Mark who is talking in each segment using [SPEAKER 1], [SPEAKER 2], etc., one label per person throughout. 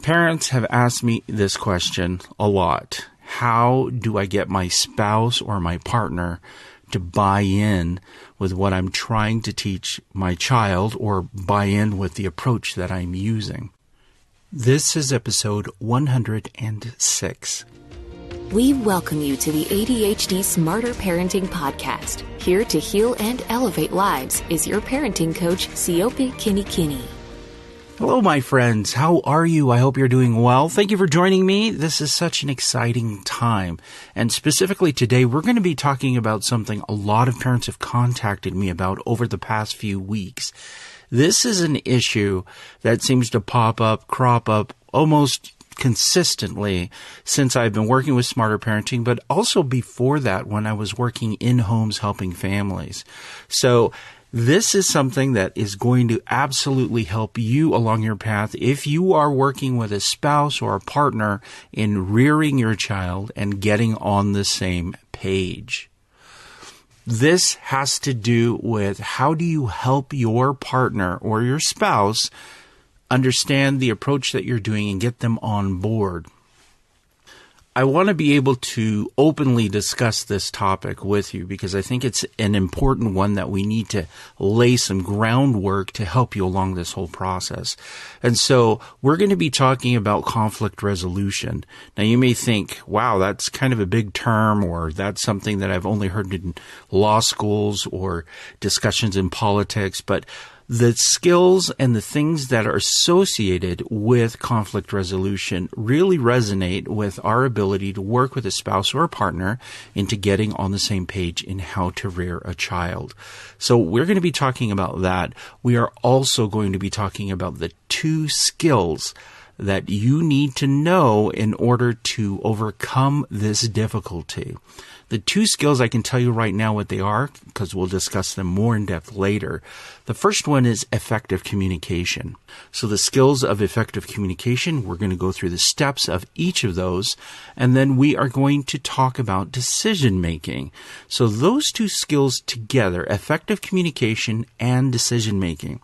[SPEAKER 1] Parents have asked me this question a lot. How do I get my spouse or my partner to buy in with what I'm trying to teach my child or buy in with the approach that I'm using? This is episode 106.
[SPEAKER 2] We welcome you to the ADHD Smarter Parenting Podcast. Here to heal and elevate lives is your parenting coach, Siope Kinikini.
[SPEAKER 1] Hello, my friends. How are you? I hope you're doing well. Thank you for joining me. This is such an exciting time. And specifically today, we're going to be talking about something a lot of parents have contacted me about over the past few weeks. This is an issue that seems to crop up almost consistently since I've been working with Smarter Parenting, but also before that when I was working in homes helping families. So this is something that is going to absolutely help you along your path if you are working with a spouse or a partner in rearing your child and getting on the same page. This has to do with how do you help your partner or your spouse understand the approach that you're doing and get them on board. I want to be able to openly discuss this topic with you because I think it's an important one that we need to lay some groundwork to help you along this whole process. And so we're going to be talking about conflict resolution. Now you may think, wow, that's kind of a big term, or that's something that I've only heard in law schools or discussions in politics, but the skills and the things that are associated with conflict resolution really resonate with our ability to work with a spouse or a partner into getting on the same page in how to rear a child. So we're going to be talking about that. We are also going to be talking about the two skills that you need to know in order to overcome this difficulty. The two skills, I can tell you right now what they are because we'll discuss them more in depth later. The first one is effective communication. So the skills of effective communication, we're going to go through the steps of each of those, and then we are going to talk about decision making. So those two skills together, effective communication and decision making.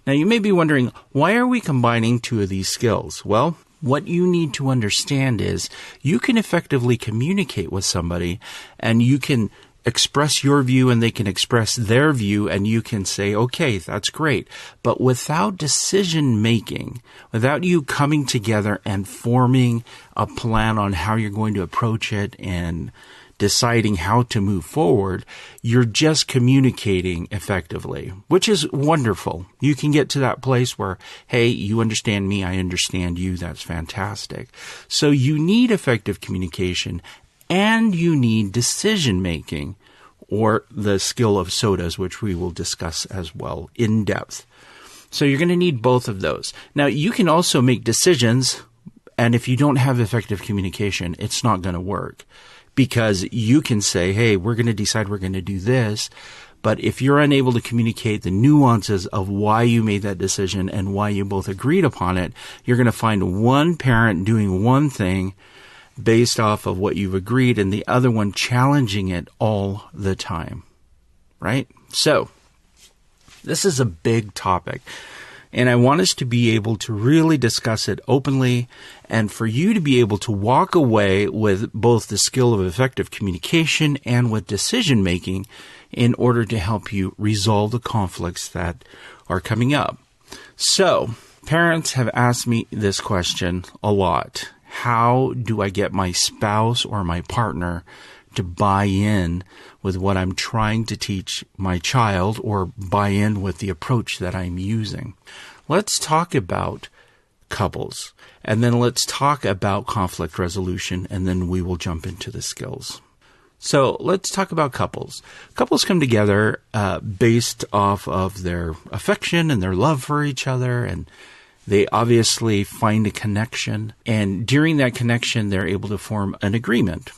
[SPEAKER 1] Now you may be wondering, why are we combining two of these skills? Well, what you need to understand is you can effectively communicate with somebody and you can express your view and they can express their view and you can say, okay, that's great. But without decision making, without you coming together and forming a plan on how you're going to approach it and deciding how to move forward, you're just communicating effectively, which is wonderful. You can get to that place where, hey, you understand me, I understand you. That's fantastic. So you need effective communication and you need decision making, or the skill of SOTAs, which we will discuss as well in depth. So you're going to need both of those. Now, you can also make decisions, and if you don't have effective communication, it's not going to work. Because you can say, hey, we're going to decide we're going to do this. But if you're unable to communicate the nuances of why you made that decision and why you both agreed upon it, you're going to find one parent doing one thing based off of what you've agreed and the other one challenging it all the time. Right? So this is a big topic. And I want us to be able to really discuss it openly and for you to be able to walk away with both the skill of effective communication and with decision making in order to help you resolve the conflicts that are coming up. So, parents have asked me this question a lot. How do I get my spouse or my partner to buy in with what I'm trying to teach my child or buy in with the approach that I'm using? Let's talk about couples, and then let's talk about conflict resolution, and then we will jump into the skills. So let's talk about couples. Couples come together based off of their affection and their love for each other, and they obviously find a connection, and during that connection, they're able to form an agreement.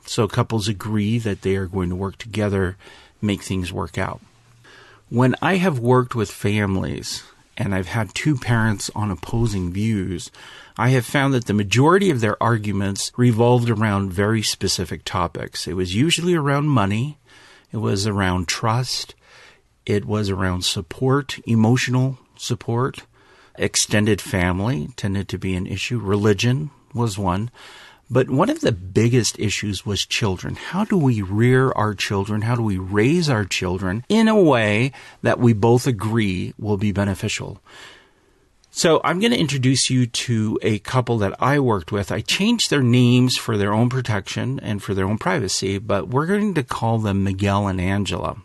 [SPEAKER 1] So couples agree that they are going to work together, make things work out. When I have worked with families, and I've had two parents on opposing views, I have found that the majority of their arguments revolved around very specific topics. It was usually around money, it was around trust, it was around support, emotional support, Extended family tended to be an issue. Religion was one. But one of the biggest issues was children. How do we rear our children? How do we raise our children in a way that we both agree will be beneficial? So I'm going to introduce you to a couple that I worked with. I changed their names for their own protection and for their own privacy, but we're going to call them Miguel and Angela.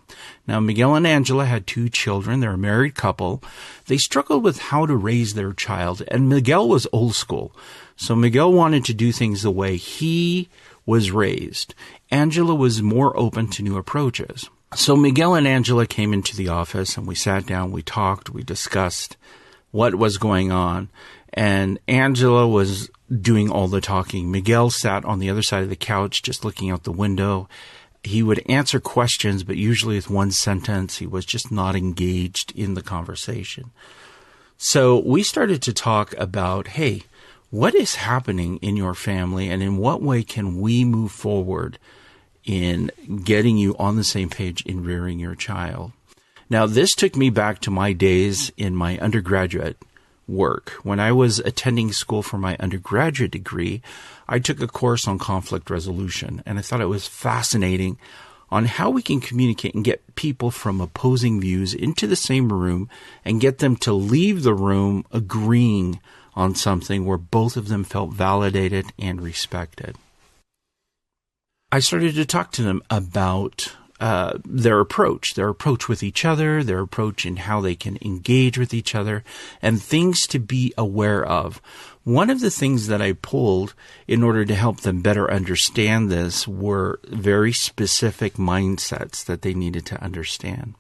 [SPEAKER 1] Now, Miguel and Angela had 2 children. They're a married couple. They struggled with how to raise their child, and Miguel was old school. So Miguel wanted to do things the way he was raised. Angela was more open to new approaches. So Miguel and Angela came into the office, and we sat down, we talked, we discussed what was going on. And Angela was doing all the talking. Miguel sat on the other side of the couch, just looking out the window. He would answer questions, but usually with one sentence. He was just not engaged in the conversation. So we started to talk about, hey, what is happening in your family, and in what way can we move forward in getting you on the same page in rearing your child? Now, this took me back to my days in my undergraduate work. When I was attending school for my undergraduate degree, I took a course on conflict resolution, and I thought it was fascinating on how we can communicate and get people from opposing views into the same room and get them to leave the room agreeing on something where both of them felt validated and respected. I started to talk to them about their approach with each other, their approach in how they can engage with each other, and things to be aware of. One of the things that I pulled in order to help them better understand this were very specific mindsets that they needed to understand.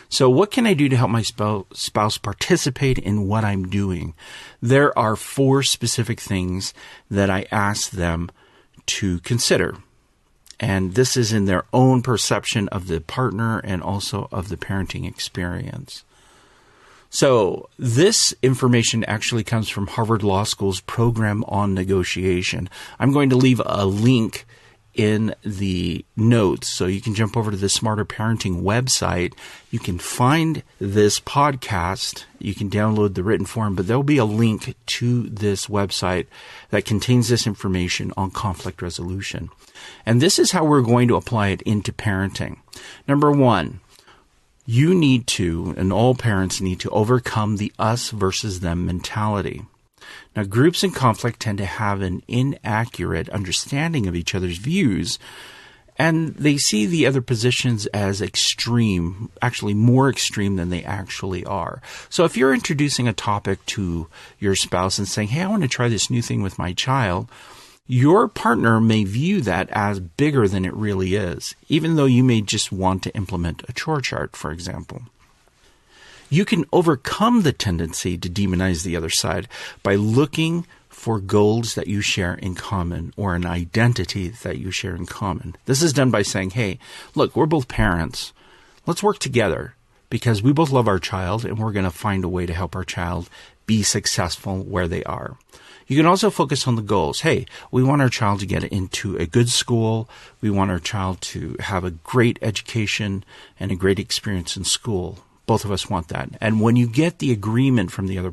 [SPEAKER 1] So what can I do to help my spouse participate in what I'm doing? There are 4 specific things that I ask them to consider. And this is in their own perception of the partner and also of the parenting experience. So this information actually comes from Harvard Law School's program on negotiation. I'm going to leave a link in the notes, so you can jump over to the Smarter Parenting website. You can find this podcast. You can download the written form, but there'll be a link to this website that contains this information on conflict resolution. And this is how we're going to apply it into parenting. Number 1, you need to, and all parents need to, overcome the us versus them mentality. Now, groups in conflict tend to have an inaccurate understanding of each other's views, and they see the other positions as extreme, actually more extreme than they actually are. So if you're introducing a topic to your spouse and saying, hey, I want to try this new thing with my child, your partner may view that as bigger than it really is, even though you may just want to implement a chore chart, for example. You can overcome the tendency to demonize the other side by looking for goals that you share in common or an identity that you share in common. This is done by saying, hey, look, we're both parents. Let's work together because we both love our child and we're going to find a way to help our child be successful where they are. You can also focus on the goals. Hey, we want our child to get into a good school. We want our child to have a great education and a great experience in school. Both of us want that. And when you get the agreement from the other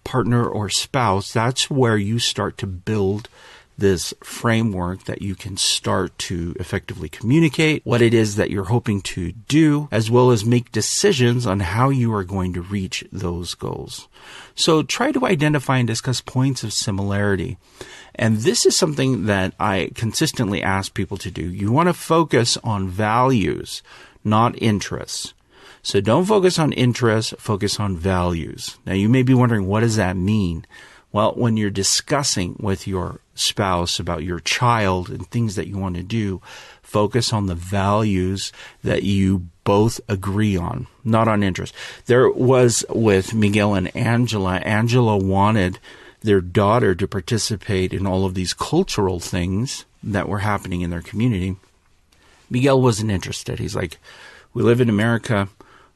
[SPEAKER 1] partner or spouse, that's where you start to build this framework that you can start to effectively communicate what it is that you're hoping to do, as well as make decisions on how you are going to reach those goals. So try to identify and discuss points of similarity. And this is something that I consistently ask people to do. You want to focus on values, not interests. So don't focus on interests, focus on values. Now you may be wondering, what does that mean? Well, when you're discussing with your spouse about your child and things that you want to do, focus on the values that you both agree on, not on interest. There was with Miguel and Angela. Angela wanted their daughter to participate in all of these cultural things that were happening in their community. Miguel wasn't interested. He's like, we live in America.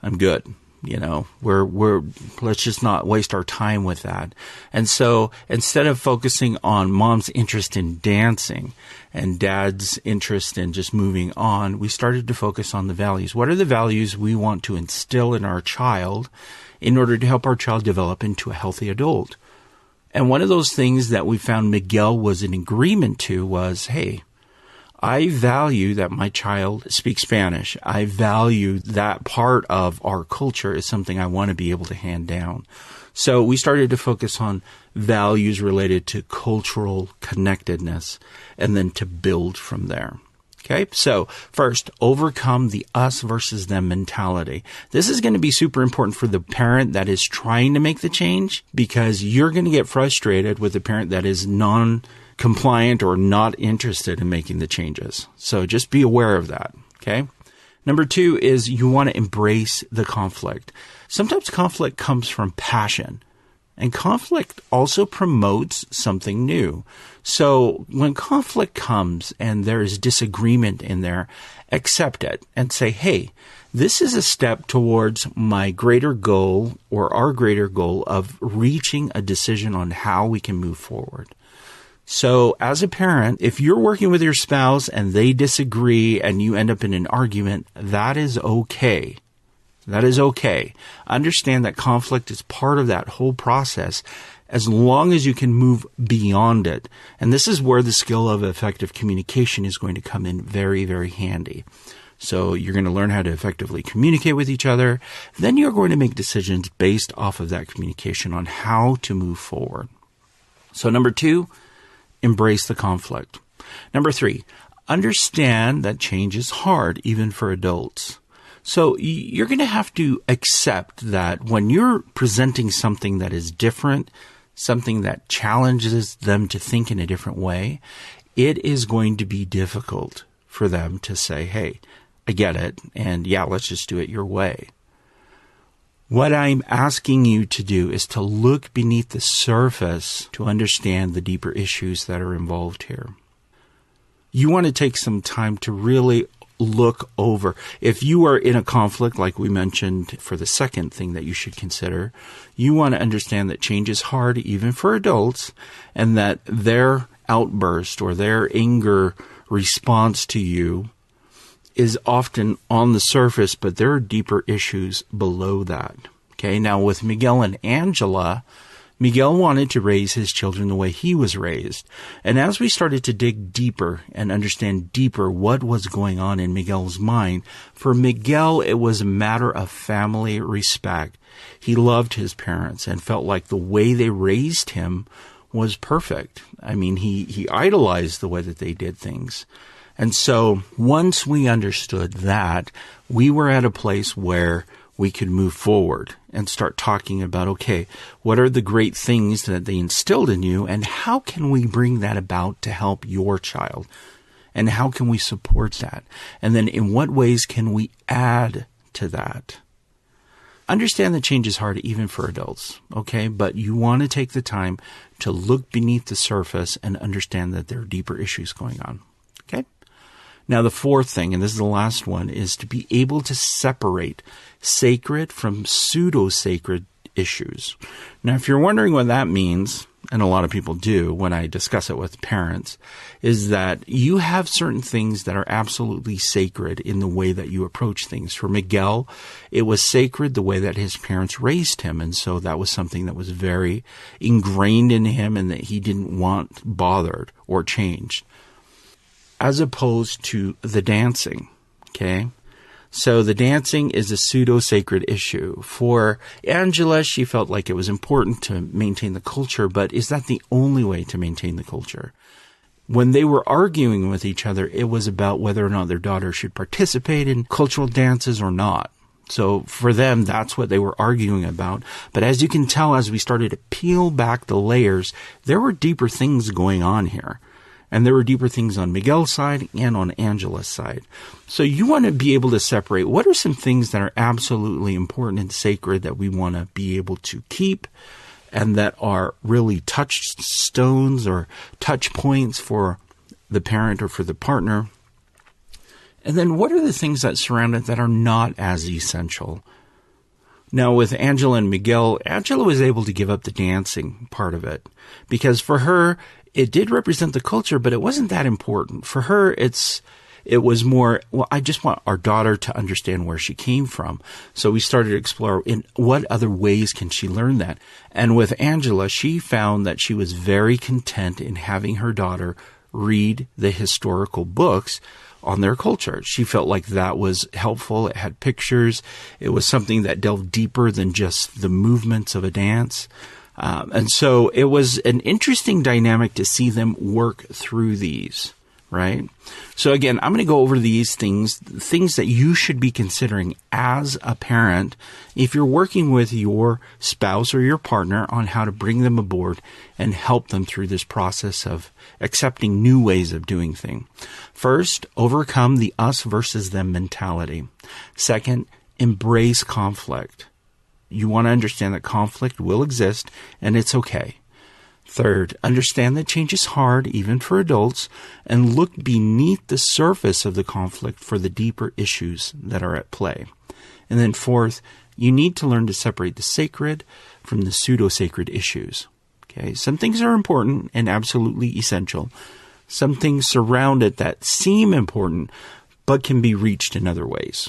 [SPEAKER 1] I'm good. You know, let's just not waste our time with that. And so instead of focusing on mom's interest in dancing and dad's interest in just moving on, we started to focus on the values. What are the values we want to instill in our child in order to help our child develop into a healthy adult. And one of those things that we found Miguel was in agreement to was, hey, I value that my child speaks Spanish. I value that part of our culture is something I want to be able to hand down. So we started to focus on values related to cultural connectedness and then to build from there. Okay, so first, overcome the us versus them mentality. This is going to be super important for the parent that is trying to make the change, because you're going to get frustrated with the parent that is non-compliant or not interested in making the changes. So just be aware of that, okay? Number 2 is you want to embrace the conflict. Sometimes conflict comes from passion. And conflict also promotes something new. So when conflict comes and there is disagreement in there, accept it and say, hey, this is a step towards my greater goal or our greater goal of reaching a decision on how we can move forward. So as a parent, if you're working with your spouse and they disagree and you end up in an argument, that is okay. That is okay. Understand that conflict is part of that whole process as long as you can move beyond it. And this is where the skill of effective communication is going to come in very, very handy. So you're going to learn how to effectively communicate with each other. Then you're going to make decisions based off of that communication on how to move forward. So number 2, embrace the conflict. Number 3, understand that change is hard, even for adults. So you're going to have to accept that when you're presenting something that is different, something that challenges them to think in a different way, it is going to be difficult for them to say, hey, I get it, and yeah, let's just do it your way. What I'm asking you to do is to look beneath the surface to understand the deeper issues that are involved here. You want to take some time to really look over. If you are in a conflict, like we mentioned for the second thing that you should consider, you want to understand that change is hard even for adults, and that their outburst or their anger response to you is often on the surface, but there are deeper issues below that. Okay, now with Miguel and Angela, Miguel wanted to raise his children the way he was raised. And as we started to dig deeper and understand deeper what was going on in Miguel's mind, for Miguel, it was a matter of family respect. He loved his parents and felt like the way they raised him was perfect. I mean, he idolized the way that they did things. And so once we understood that, we were at a place where we could move forward and start talking about, okay, what are the great things that they instilled in you, and how can we bring that about to help your child? And how can we support that? And then in what ways can we add to that? Understand that change is hard even for adults, okay? But you want to take the time to look beneath the surface and understand that there are deeper issues going on, okay? Now, the fourth thing, and this is the last one, is to be able to separate sacred from pseudo-sacred issues. Now, if you're wondering what that means, and a lot of people do when I discuss it with parents, is that you have certain things that are absolutely sacred in the way that you approach things. For Miguel, it was sacred the way that his parents raised him, and so that was something that was very ingrained in him and that he didn't want bothered or changed. As opposed to the dancing, okay? So the dancing is a pseudo-sacred issue. For Angela, she felt like it was important to maintain the culture, but is that the only way to maintain the culture? When they were arguing with each other, it was about whether or not their daughter should participate in cultural dances or not. So for them, that's what they were arguing about. But as you can tell, as we started to peel back the layers, there were deeper things going on here. And there were deeper things on Miguel's side and on Angela's side. So you want to be able to separate what are some things that are absolutely important and sacred that we want to be able to keep and that are really touchstones or touch points for the parent or for the partner. And then what are the things that surround it that are not as essential? Now, with Angela and Miguel, Angela was able to give up the dancing part of it because for her, it did represent the culture, but it wasn't that important. For her, it's it was more, well, I just want our daughter to understand where she came from. So we started to explore in what other ways can she learn that. And with Angela, she found that she was very content in having her daughter read the historical books on their culture. She felt like that was helpful. It had pictures. It was something that delved deeper than just the movements of a dance. And so it was an interesting dynamic to see them work through these, right? So again, I'm going to go over these things that you should be considering as a parent if you're working with your spouse or your partner on how to bring them aboard and help them through this process of accepting new ways of doing things. First, overcome the us versus them mentality. Second, embrace conflict. You want to understand that conflict will exist and it's okay. Third, understand that change is hard, even for adults, and look beneath the surface of the conflict for the deeper issues that are at play. And then fourth, you need to learn to separate the sacred from the pseudo-sacred issues. Okay, some things are important and absolutely essential. Some things surround it that seem important, but can be reached in other ways.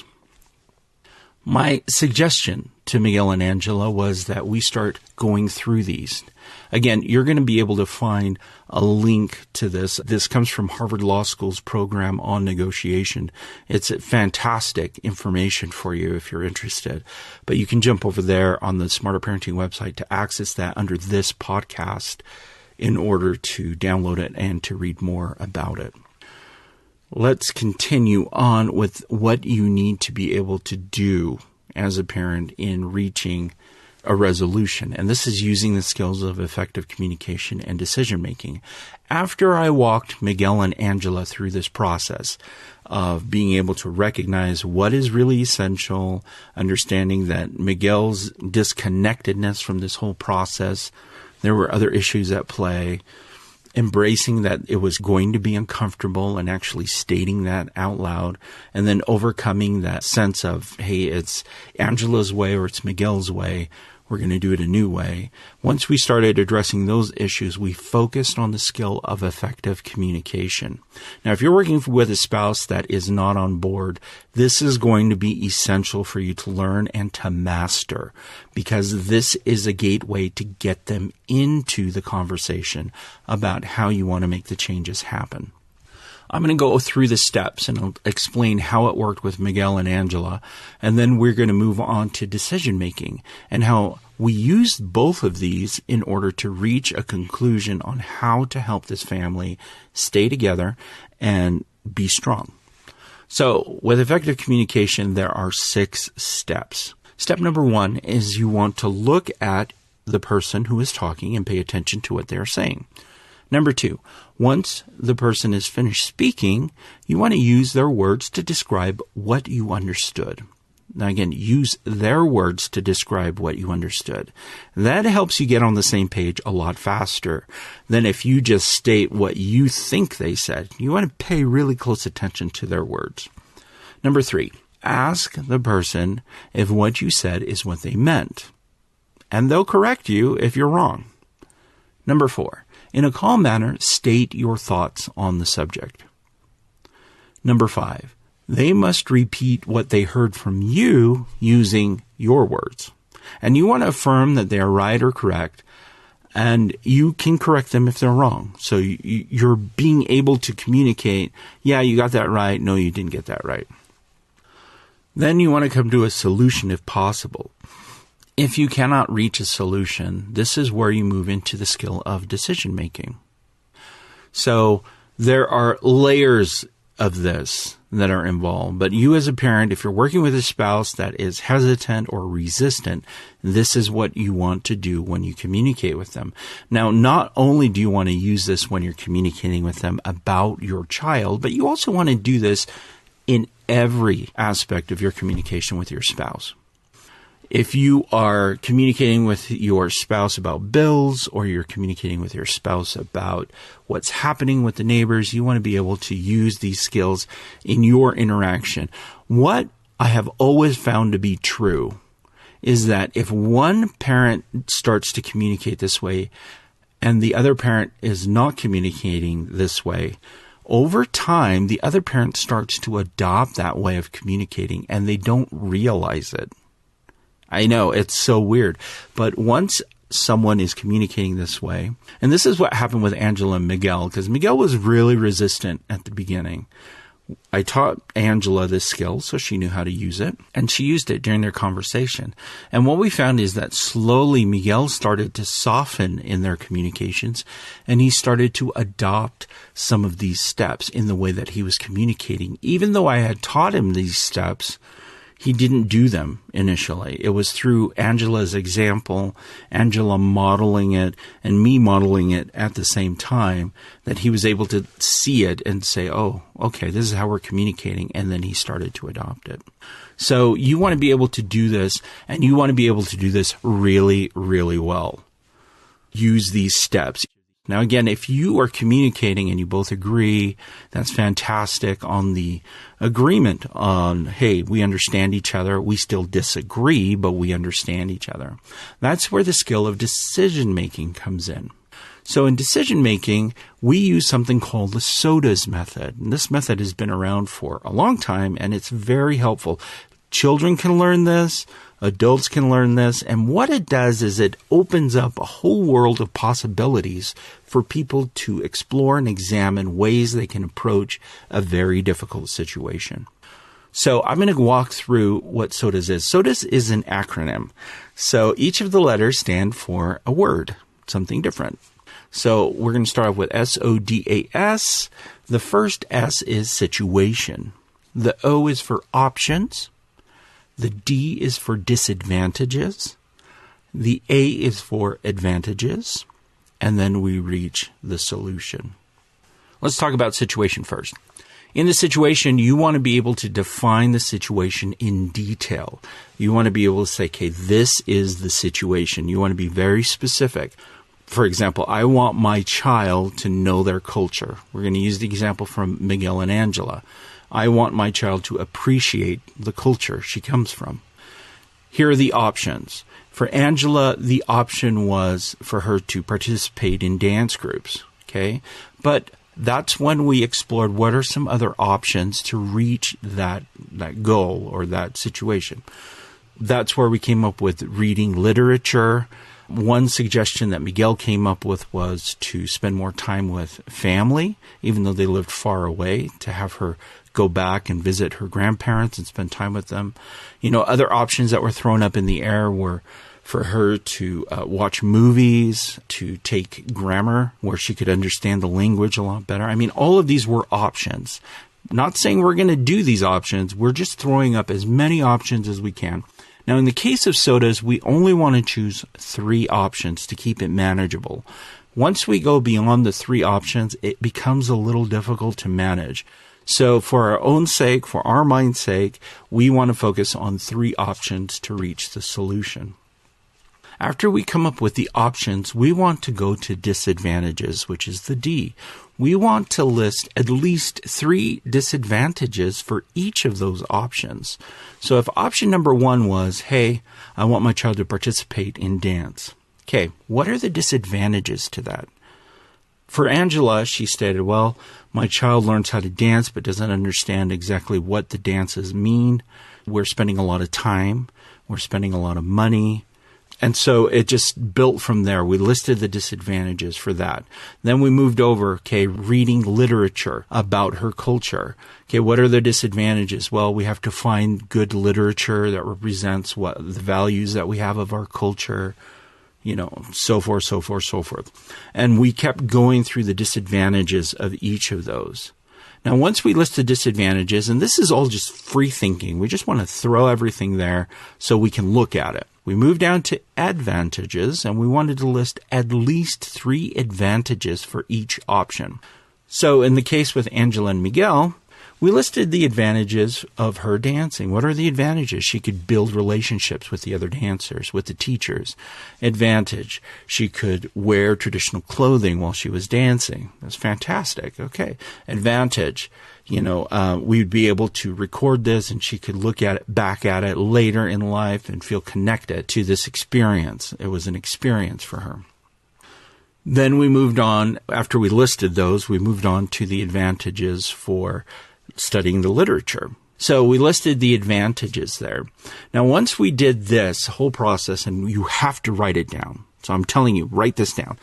[SPEAKER 1] My suggestion to Miguel and Angela was that we start going through these. Again, you're going to be able to find a link to this. This comes from Harvard Law School's program on negotiation. It's fantastic information for you if you're interested. But you can jump over there on the Smarter Parenting website to access that under this podcast in order to download it and to read more about it. Let's continue on with what you need to be able to do as a parent in reaching a resolution. And this is using the skills of effective communication and decision making. After I walked Miguel and Angela through this process of being able to recognize what is really essential, understanding that Miguel's disconnectedness from this whole process, there were other issues at play, embracing that it was going to be uncomfortable and actually stating that out loud, and then overcoming that sense of, hey, it's Angela's way or it's Miguel's way. We're going to do it a new way. Once we started addressing those issues, we focused on the skill of effective communication. Now, if you're working with a spouse that is not on board, this is going to be essential for you to learn and to master, because this is a gateway to get them into the conversation about how you want to make the changes happen. I'm going to go through the steps and I'll explain how it worked with Miguel and Angela. And then we're going to move on to decision making and how we used both of these in order to reach a conclusion on how to help this family stay together and be strong. So with effective communication, there are 6 steps. Step number 1 is you want to look at the person who is talking and pay attention to what they're saying. Number 2, once the person is finished speaking, you want to use their words to describe what you understood. Now again, use their words to describe what you understood. That helps you get on the same page a lot faster than if you just state what you think they said. You want to pay really close attention to their words. Number 3, ask the person if what you said is what they meant, and they'll correct you if you're wrong. Number 4, in a calm manner, state your thoughts on the subject. Number 5, they must repeat what they heard from you using your words. And you want to affirm that they are right or correct, and you can correct them if they're wrong. So you're being able to communicate, yeah, you got that right, no, you didn't get that right. Then you want to come to a solution if possible. If you cannot reach a solution, this is where you move into the skill of decision making. So there are layers of this that are involved, but you as a parent, if you're working with a spouse that is hesitant or resistant, this is what you want to do when you communicate with them. Now, not only do you want to use this when you're communicating with them about your child, but you also want to do this in every aspect of your communication with your spouse. If you are communicating with your spouse about bills, or you're communicating with your spouse about what's happening with the neighbors, you want to be able to use these skills in your interaction. What I have always found to be true is that if one parent starts to communicate this way and the other parent is not communicating this way, Over time, the other parent starts to adopt that way of communicating, and they don't realize it. I know, it's so weird. But once someone is communicating this way, and this is what happened with Angela and Miguel, because Miguel was really resistant at the beginning. I taught Angela this skill, so she knew how to use it, and she used it during their conversation. And what we found is that slowly Miguel started to soften in their communications, and he started to adopt some of these steps in the way that he was communicating. Even though I had taught him these steps, he didn't do them initially. It was through Angela's example, Angela modeling it, and me modeling it at the same time that he was able to see it and say, oh, okay, this is how we're communicating. And then he started to adopt it. So you want to be able to do this, and you want to be able to do this really, really well. Use these steps. Now, again, if you are communicating and you both agree, that's fantastic on the agreement on, hey, we understand each other. We still disagree, but we understand each other. That's where the skill of decision-making comes in. So in decision-making, we use something called the SOTAs method. And this method has been around for a long time, and it's very helpful. Children can learn this. Adults can learn this, and what it does is it opens up a whole world of possibilities for people to explore and examine ways they can approach a very difficult situation. So I'm going to walk through what SOTAs is. SOTAs is an acronym. So each of the letters stand for a word, something different. So we're going to start off with SODAS. The first S is situation. The O is for options. The D is for disadvantages. The A is for advantages. And then we reach the solution. Let's talk about situation first. In the situation, you want to be able to define the situation in detail. You want to be able to say, okay, this is the situation. You want to be very specific. For example, I want my child to know their culture. We're going to use the example from Miguel and Angela. I want my child to appreciate the culture she comes from. Here are the options. For Angela, the option was for her to participate in dance groups, okay? But that's when we explored what are some other options to reach that goal or that situation. That's where we came up with reading literature. One suggestion that Miguel came up with was to spend more time with family, even though they lived far away, to have her go back and visit her grandparents and spend time with them. Other options that were thrown up in the air were for her to watch movies, to take grammar where she could understand the language a lot better. I mean, all of these were options. Not saying we're going to do these options. We're just throwing up as many options as we can. Now, in the case of SOTAs, we only want to choose 3 options to keep it manageable. Once we go beyond the 3 options, it becomes a little difficult to manage. So for our own sake, for our mind's sake, we want to focus on 3 options to reach the solution. After we come up with the options, we want to go to disadvantages, which is the D. We want to list at least 3 disadvantages for each of those options. So if option number 1 was, hey, I want my child to participate in dance. Okay, what are the disadvantages to that? For Angela, she stated, well, my child learns how to dance but doesn't understand exactly what the dances mean. We're spending a lot of time. We're spending a lot of money. And so it just built from there. We listed the disadvantages for that. Then we moved over, okay, reading literature about her culture. Okay, what are the disadvantages? Well, we have to find good literature that represents what the values that we have of our culture, so forth, so forth, so forth. And we kept going through the disadvantages of each of those. Now, once we list the disadvantages, and this is all just free thinking, we just want to throw everything there so we can look at it. We moved down to advantages, and we wanted to list at least 3 advantages for each option. So in the case with Angela and Miguel, we listed the advantages of her dancing. What are the advantages? She could build relationships with the other dancers, with the teachers. Advantage, she could wear traditional clothing while she was dancing. That's fantastic. Okay. Advantage, we'd be able to record this and she could look at it, back at it later in life and feel connected to this experience. It was an experience for her. Then we moved on, after we listed those, we moved on to the advantages for studying the literature. So we listed the advantages there. Now, once we did this whole process, and you have to write it down. So I'm telling you, write this down.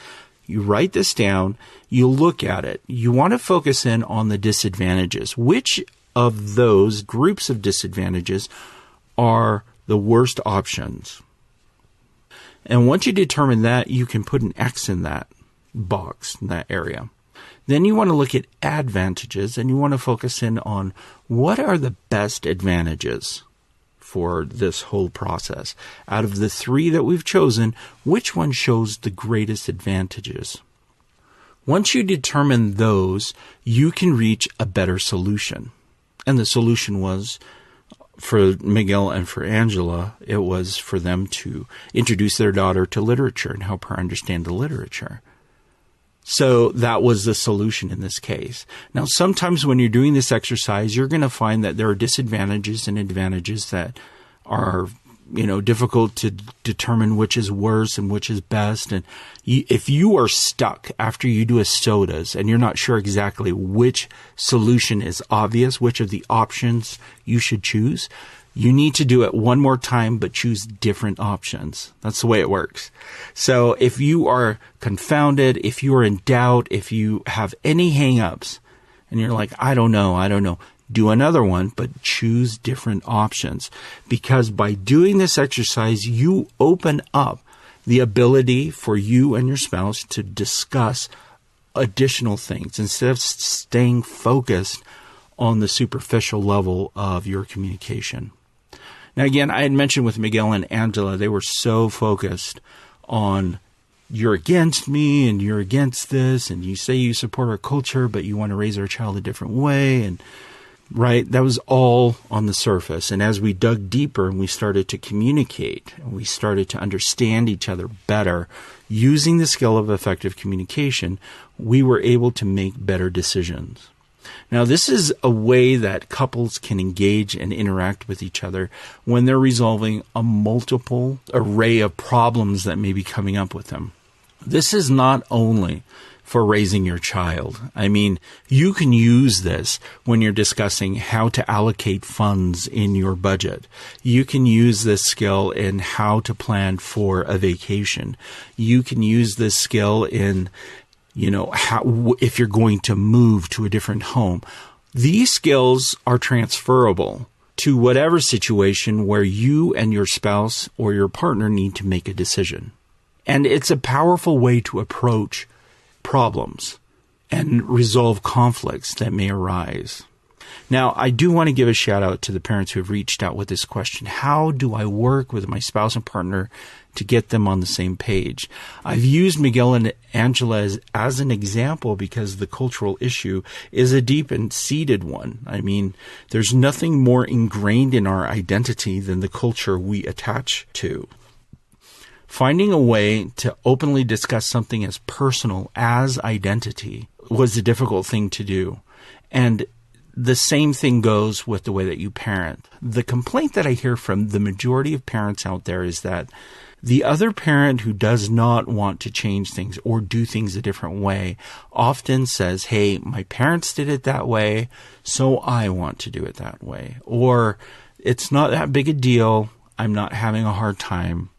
[SPEAKER 1] You write this down, you look at it. You want to focus in on the disadvantages. Which of those groups of disadvantages are the worst options? And once you determine that, you can put an X in that box, in that area. Then you want to look at advantages, and you want to focus in on what are the best advantages for this whole process. Out of the three that we've chosen, which one shows the greatest advantages? Once you determine those, you can reach a better solution. And the solution was, for Miguel and for Angela, it was for them to introduce their daughter to literature and help her understand the literature. So that was the solution in this case. Now, sometimes when you're doing this exercise, you're going to find that there are disadvantages and advantages that are, difficult to determine which is worse and which is best. And if you are stuck after you do a SOTAs and you're not sure exactly which solution is obvious, which of the options you should choose, you need to do it one more time, but choose different options. That's the way it works. So if you are confounded, if you are in doubt, if you have any hang-ups, and you're like, I don't know, do another one, but choose different options. Because by doing this exercise, you open up the ability for you and your spouse to discuss additional things instead of staying focused on the superficial level of your communication. Now, again, I had mentioned with Miguel and Angela, they were so focused on you're against me and you're against this, and you say you support our culture, but you want to raise our child a different way. And right, that was all on the surface. And as we dug deeper and we started to communicate, and we started to understand each other better, using the skill of effective communication, we were able to make better decisions. Now, this is a way that couples can engage and interact with each other when they're resolving a multiple array of problems that may be coming up with them. This is not only for raising your child. I mean, you can use this when you're discussing how to allocate funds in your budget. You can use this skill in how to plan for a vacation. You can use this skill in how, if you're going to move to a different home. These skills are transferable to whatever situation where you and your spouse or your partner need to make a decision. And it's a powerful way to approach problems and resolve conflicts that may arise. Now, I do want to give a shout out to the parents who have reached out with this question. How do I work with my spouse and partner to get them on the same page? I've used Miguel and Angela as an example because the cultural issue is a deep and seated one. I mean, there's nothing more ingrained in our identity than the culture we attach to. Finding a way to openly discuss something as personal as identity was a difficult thing to do. And the same thing goes with the way that you parent. The complaint that I hear from the majority of parents out there is that the other parent who does not want to change things or do things a different way often says, hey, my parents did it that way, so I want to do it that way. Or it's not that big a deal. I'm not having a hard time.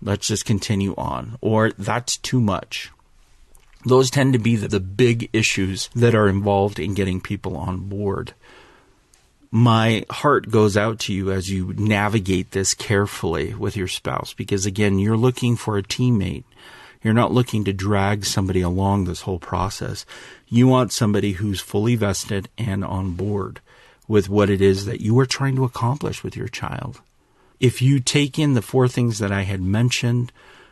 [SPEAKER 1] Let's just continue on. Or that's too much. Those tend to be the big issues that are involved in getting people on board. My heart goes out to you as you navigate this carefully with your spouse, because again, you're looking for a teammate. You're not looking to drag somebody along this whole process. You want somebody who's fully vested and on board with what it is that you are trying to accomplish with your child. If you take in the 4 things that I had mentioned,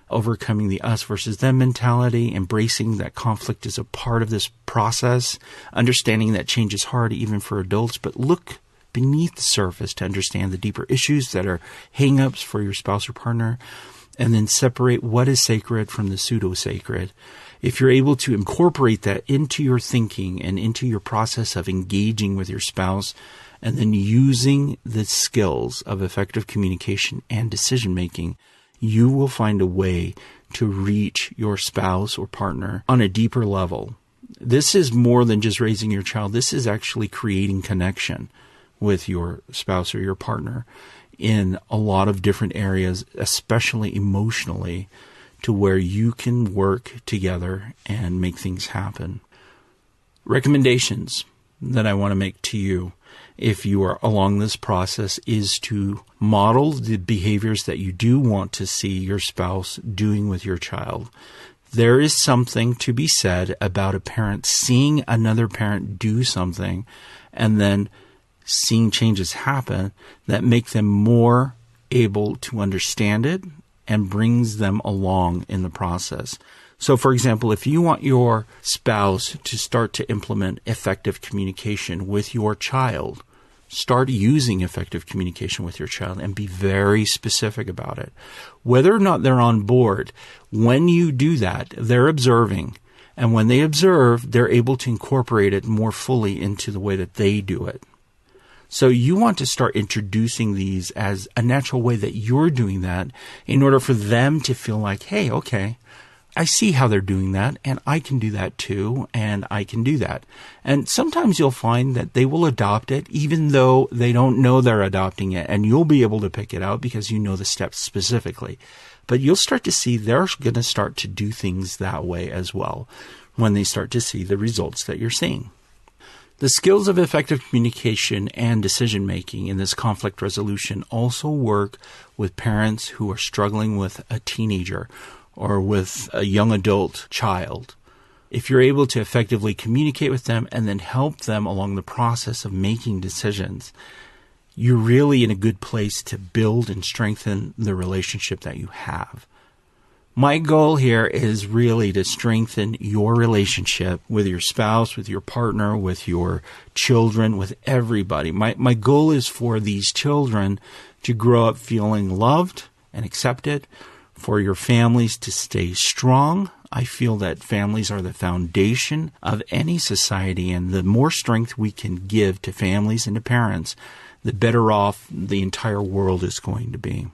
[SPEAKER 1] overcoming the us versus them mentality, embracing that conflict is a part of this process, understanding that change is hard even for adults, but look beneath the surface to understand the deeper issues that are hang-ups for your spouse or partner, and then separate what is sacred from the pseudo-sacred. If you're able to incorporate that into your thinking and into your process of engaging with your spouse, and then using the skills of effective communication and decision-making, you will find a way to reach your spouse or partner on a deeper level. This is more than just raising your child. This is actually creating connection with your spouse or your partner in a lot of different areas, especially emotionally, to where you can work together and make things happen. Recommendations that I want to make to you if you are along this process is to model the behaviors that you do want to see your spouse doing with your child. There is something to be said about a parent seeing another parent do something and then seeing changes happen that make them more able to understand it and brings them along in the process. So, for example, if you want your spouse to start to implement effective communication with your child, start using effective communication with your child and be very specific about it. Whether or not they're on board, when you do that, they're observing. And when they observe, they're able to incorporate it more fully into the way that they do it. So you want to start introducing these as a natural way that you're doing that in order for them to feel like, hey, okay, I see how they're doing that, and I can do that too, and I can do that. And sometimes you'll find that they will adopt it even though they don't know they're adopting it, and you'll be able to pick it out because you know the steps specifically. But you'll start to see they're going to start to do things that way as well when they start to see the results that you're seeing. The skills of effective communication and decision-making in this conflict resolution also work with parents who are struggling with a teenager or with a young adult child. If you're able to effectively communicate with them and then help them along the process of making decisions, you're really in a good place to build and strengthen the relationship that you have. My goal here is really to strengthen your relationship with your spouse, with your partner, with your children, with everybody. My goal is for these children to grow up feeling loved and accepted, for your families to stay strong. I feel that families are the foundation of any society, and the more strength we can give to families and to parents, the better off the entire world is going to be.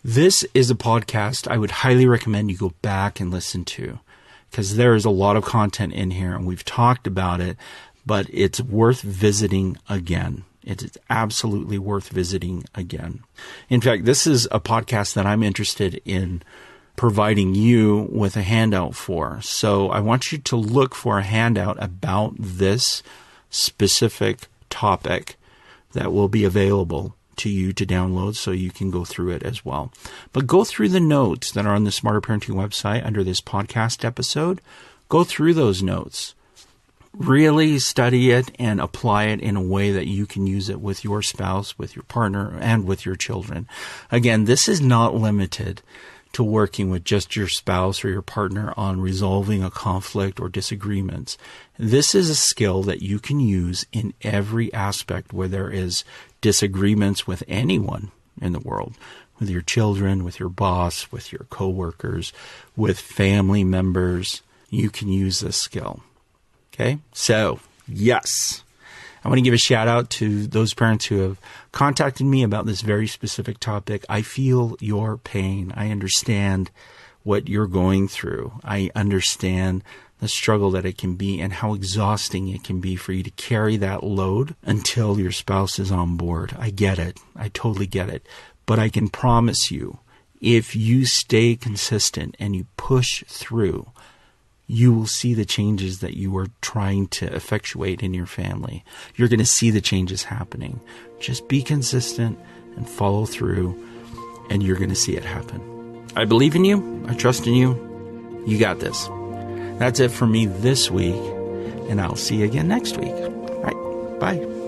[SPEAKER 1] This is a podcast I would highly recommend you go back and listen to, because there is a lot of content in here, and we've talked about it, but it's worth visiting again. It is absolutely worth visiting again. In fact, this is a podcast that I'm interested in providing you with a handout for. So I want you to look for a handout about this specific topic that will be available to you to download so you can go through it as well. But go through the notes that are on the Smarter Parenting website under this podcast episode. Go through those notes. Really study it and apply it in a way that you can use it with your spouse, with your partner, and with your children. Again, this is not limited to working with just your spouse or your partner on resolving a conflict or disagreements. This is a skill that you can use in every aspect where there is disagreements with anyone in the world, with your children, with your boss, with your coworkers, with family members. You can use this skill. Okay, so yes, I want to give a shout out to those parents who have contacted me about this very specific topic. I feel your pain. I understand what you're going through. I understand the struggle that it can be and how exhausting it can be for you to carry that load until your spouse is on board. I get it. I totally get it. But I can promise you, if you stay consistent and you push through, you will see the changes that you are trying to effectuate in your family. You're going to see the changes happening. Just be consistent and follow through, and you're going to see it happen. I believe in you. I trust in you. You got this. That's it for me this week, and I'll see you again next week. All right, bye.